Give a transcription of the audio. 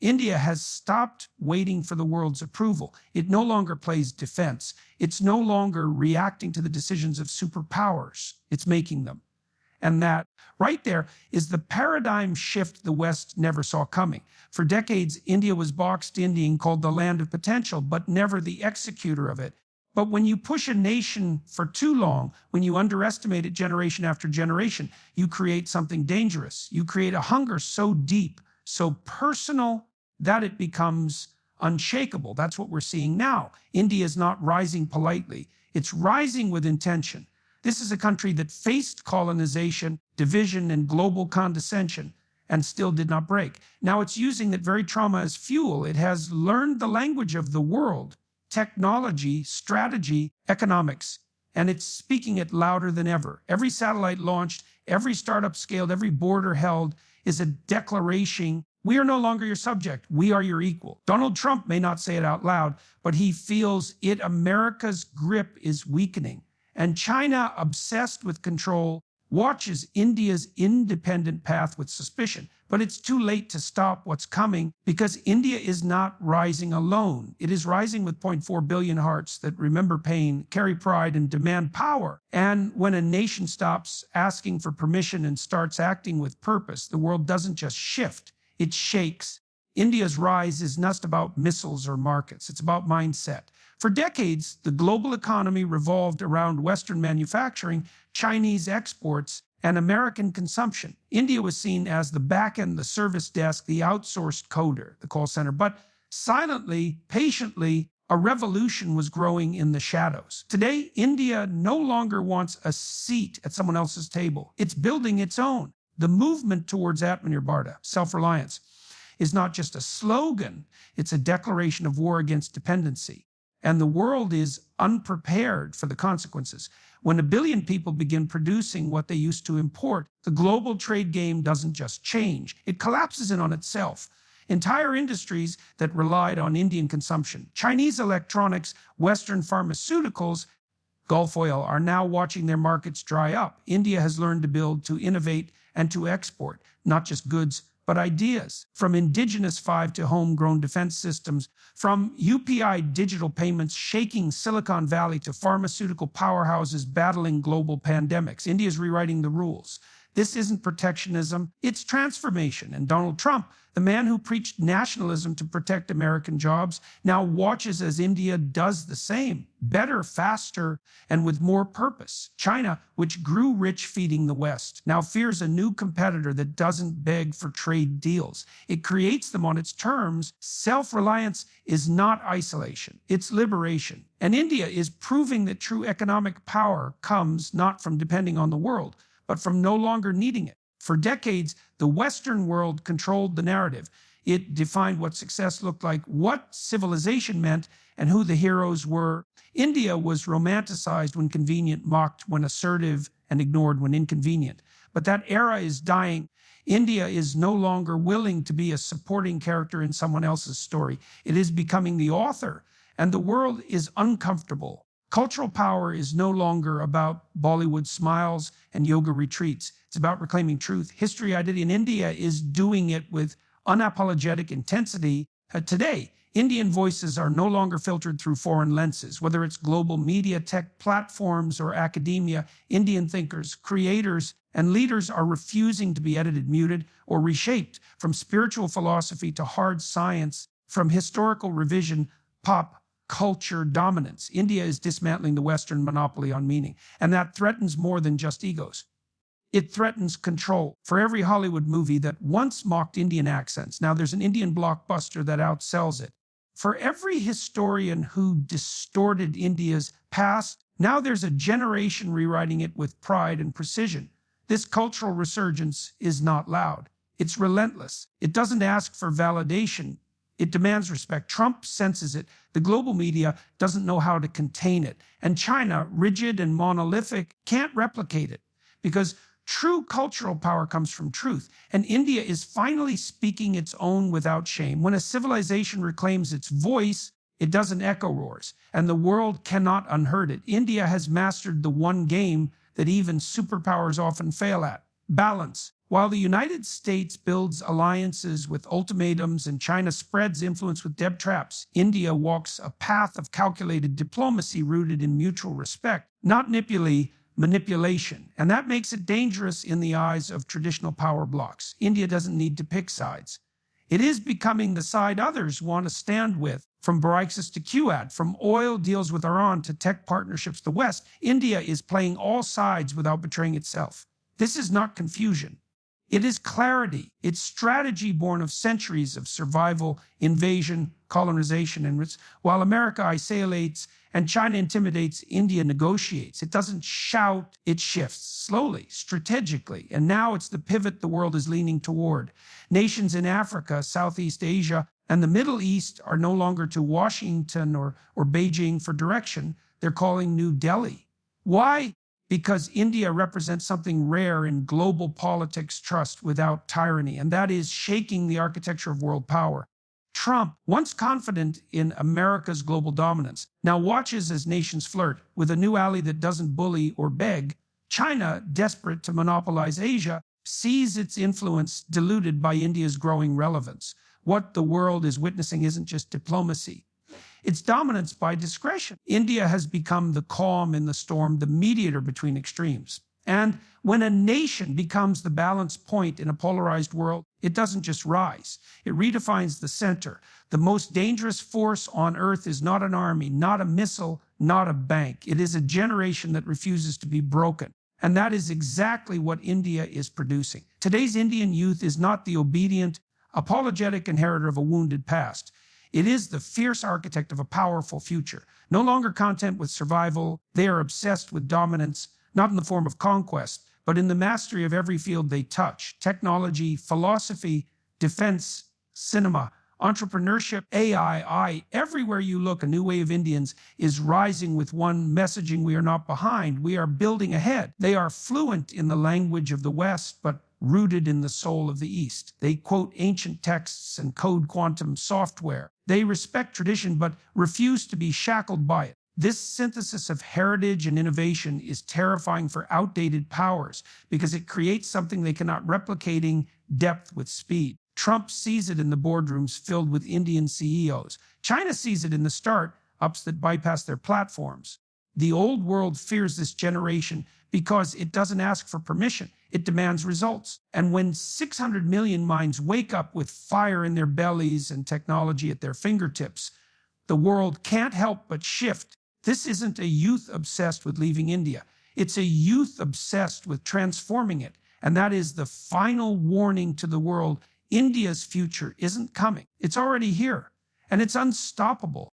India has stopped waiting for the world's approval. It no longer plays defense. It's no longer reacting to the decisions of superpowers. It's making them. And that right there is the paradigm shift the West never saw coming. For decades, India was boxed in being called the land of potential, but never the executor of it. But when you push a nation for too long, when you underestimate it generation after generation, you create something dangerous. You create a hunger so deep, so personal, that it becomes unshakable. That's what we're seeing now. India is not rising politely. It's rising with intention. This is a country that faced colonization, division, and global condescension, and still did not break. Now it's using that very trauma as fuel. It has learned the language of the world, technology, strategy, economics, and it's speaking it louder than ever. Every satellite launched, every startup scaled, every border held is a declaration: we are no longer your subject, we are your equal. Donald Trump may not say it out loud, but he feels it. America's grip is weakening. And China, obsessed with control, watches India's independent path with suspicion. But it's too late to stop what's coming, because India is not rising alone. It is rising with 0.4 billion hearts that remember pain, carry pride, and demand power. And when a nation stops asking for permission and starts acting with purpose, the world doesn't just shift, it shakes. India's rise is not about missiles or markets, it's about mindset. For decades, the global economy revolved around Western manufacturing, Chinese exports, and American consumption. India was seen as the back end, the service desk, the outsourced coder, the call center. But silently, patiently, a revolution was growing in the shadows. Today, India no longer wants a seat at someone else's table. It's building its own. The movement towards Atmanirbharta, self-reliance, is not just a slogan, it's a declaration of war against dependency. And the world is unprepared for the consequences. When 1 billion people begin producing what they used to import, the global trade game doesn't just change, it collapses in on itself. Entire industries that relied on Indian consumption, Chinese electronics, Western pharmaceuticals, Gulf oil, are now watching their markets dry up. India has learned to build, to innovate, and to export, not just goods, but ideas. From indigenous 5 to homegrown defense systems, from UPI digital payments shaking Silicon Valley to pharmaceutical powerhouses battling global pandemics, India is rewriting the rules. This isn't protectionism, it's transformation. And Donald Trump, the man who preached nationalism to protect American jobs, now watches as India does the same, better, faster, and with more purpose. China, which grew rich feeding the West, now fears a new competitor that doesn't beg for trade deals. It creates them on its terms. Self-reliance is not isolation, it's liberation. And India is proving that true economic power comes not from depending on the world, but from no longer needing it. For decades, the Western world controlled the narrative. It defined what success looked like, what civilization meant, and who the heroes were. India was romanticized when convenient, mocked when assertive, and ignored when inconvenient. But that era is dying. India is no longer willing to be a supporting character in someone else's story. It is becoming the author, and the world is uncomfortable. Cultural power is no longer about Bollywood smiles and yoga retreats. It's about reclaiming truth. History, identity, and India is doing it with unapologetic intensity. Today, Indian voices are no longer filtered through foreign lenses. Whether it's global media, tech platforms, or academia, Indian thinkers, creators, and leaders are refusing to be edited, muted, or reshaped. From spiritual philosophy to hard science, from historical revision, pop culture dominance, India is dismantling the Western monopoly on meaning. And that threatens more than just egos. It threatens control. For every Hollywood movie that once mocked Indian accents, now there's an Indian blockbuster that outsells it. For every historian who distorted India's past, now there's a generation rewriting it with pride and precision. This cultural resurgence is not loud. It's relentless. It doesn't ask for validation. It demands respect. Trump senses it. The global media doesn't know how to contain it. And China, rigid and monolithic, can't replicate it, because true cultural power comes from truth. And India is finally speaking its own without shame. When a civilization reclaims its voice, it doesn't echo roars, and the world cannot unheard it. India has mastered the one game that even superpowers often fail at: balance. While the United States builds alliances with ultimatums and China spreads influence with debt traps, India walks a path of calculated diplomacy rooted in mutual respect, not manipulation. And that makes it dangerous in the eyes of traditional power blocs. India doesn't need to pick sides. It is becoming the side others want to stand with, from Brexit to QAD, from oil deals with Iran to tech partnerships to the West. India is playing all sides without betraying itself. This is not confusion. It is clarity. It's strategy born of centuries of survival, invasion, colonization, and while America isolates and China intimidates, India negotiates. It doesn't shout, it shifts slowly, strategically. And now it's the pivot the world is leaning toward. Nations in Africa, Southeast Asia, and the Middle East are no longer to Washington or Beijing for direction. They're calling New Delhi. Why? Because India represents something rare in global politics, trust without tyranny, and that is shaking the architecture of world power. Trump, once confident in America's global dominance, now watches as nations flirt with a new ally that doesn't bully or beg. China, desperate to monopolize Asia, sees its influence diluted by India's growing relevance. What the world is witnessing isn't just diplomacy. It's dominance by discretion. India has become the calm in the storm, the mediator between extremes. And when a nation becomes the balance point in a polarized world, it doesn't just rise. It redefines the center. The most dangerous force on earth is not an army, not a missile, not a bank. It is a generation that refuses to be broken. And that is exactly what India is producing. Today's Indian youth is not the obedient, apologetic inheritor of a wounded past. It is the fierce architect of a powerful future. No longer content with survival, they are obsessed with dominance, not in the form of conquest, but in the mastery of every field they touch. Technology, philosophy, defense, cinema, entrepreneurship, AI. Everywhere you look, a new wave of Indians is rising with one messaging: we are not behind, we are building ahead. They are fluent in the language of the West, but rooted in the soul of the East. They quote ancient texts and code quantum software. They respect tradition, but refuse to be shackled by it. This synthesis of heritage and innovation is terrifying for outdated powers because it creates something they cannot, replicating depth with speed. Trump sees it in the boardrooms filled with Indian CEOs. China sees it in the startups that bypass their platforms. The old world fears this generation because it doesn't ask for permission. It demands results. And when 600 million minds wake up with fire in their bellies and technology at their fingertips, the world can't help but shift. This isn't a youth obsessed with leaving India. It's a youth obsessed with transforming it. And that is the final warning to the world. India's future isn't coming. It's already here. And it's unstoppable.